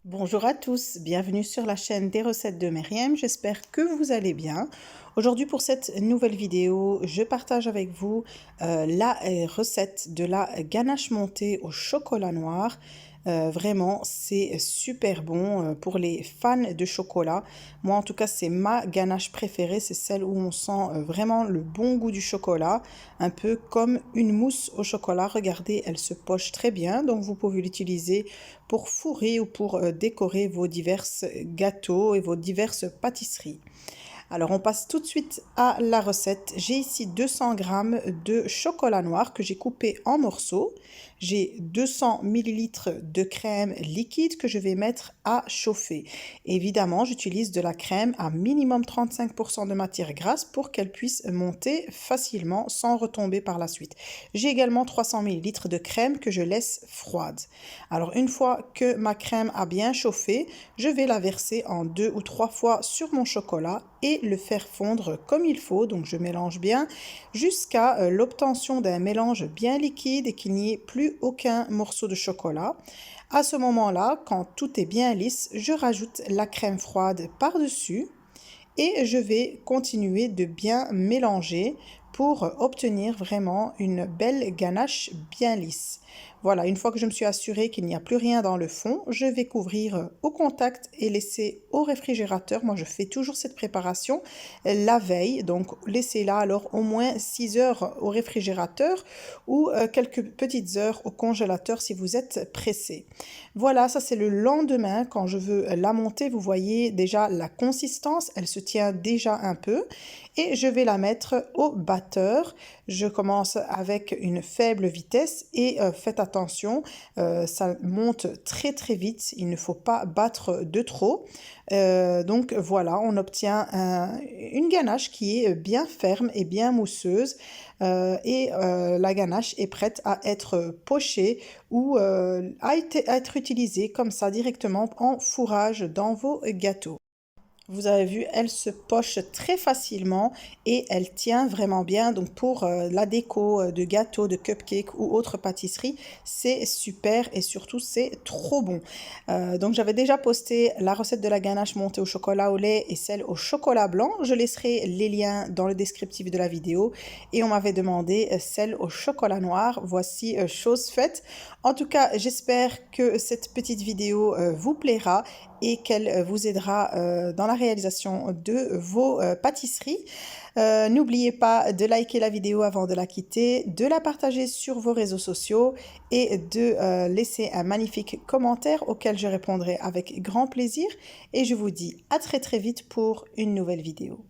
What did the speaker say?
Bonjour à tous, bienvenue sur la chaîne des recettes de Myriam, j'espère que vous allez bien. Aujourd'hui pour cette nouvelle vidéo, je partage avec vous la recette de la ganache montée au chocolat noir. Vraiment, c'est super bon pour les fans de chocolat. Moi, en tout cas, c'est ma ganache préférée. C'est celle où on sent vraiment le bon goût du chocolat, un peu comme une mousse au chocolat. Regardez, elle se poche très bien, donc vous pouvez l'utiliser pour fourrer ou pour décorer vos divers gâteaux et vos diverses pâtisseries. Alors, on passe tout de suite à la recette. J'ai ici 200 g de chocolat noir que j'ai coupé en morceaux. J'ai 200 ml de crème liquide que je vais mettre à chauffer. Évidemment, j'utilise de la crème à minimum 35% de matière grasse pour qu'elle puisse monter facilement sans retomber par la suite. J'ai également 300 ml de crème que je laisse froide. Alors, une fois que ma crème a bien chauffé, je vais la verser en 2 ou 3 fois sur mon chocolat et le faire fondre comme il faut. Donc je mélange bien jusqu'à l'obtention d'un mélange bien liquide et qu'il n'y ait plus aucun morceau de chocolat. À ce moment-là, quand tout est bien lisse, je rajoute la crème froide par-dessus et je vais continuer de bien mélanger pour obtenir vraiment une belle ganache bien lisse. Voilà, une fois que je me suis assurée qu'il n'y a plus rien dans le fond, je vais couvrir au contact et laisser au réfrigérateur. Moi, je fais toujours cette préparation la veille, donc laissez-la alors au moins 6 heures au réfrigérateur ou quelques petites heures au congélateur si vous êtes pressé. Voilà, ça c'est le lendemain quand je veux la monter. Vous voyez déjà la consistance, elle se tient déjà un peu et je vais la mettre au batteur. Je commence avec une faible vitesse et faites attention, ça monte très très vite, il ne faut pas battre de trop. Donc voilà, on obtient une ganache qui est bien ferme et bien mousseuse la ganache est prête à être pochée ou à être utilisée comme ça directement en fourrage dans vos gâteaux. Vous avez vu, elle se poche très facilement et elle tient vraiment bien. Donc pour la déco de gâteaux, de cupcakes ou autres pâtisseries, c'est super et surtout c'est trop bon. Donc j'avais déjà posté la recette de la ganache montée au chocolat au lait et celle au chocolat blanc. Je laisserai les liens dans le descriptif de la vidéo et on m'avait demandé celle au chocolat noir. Voici chose faite. En tout cas, j'espère que cette petite vidéo vous plaira et qu'elle vous aidera dans la réalisation de vos pâtisseries. N'oubliez pas de liker la vidéo avant de la quitter, de la partager sur vos réseaux sociaux et de laisser un magnifique commentaire auquel je répondrai avec grand plaisir. Et je vous dis à très très vite pour une nouvelle vidéo.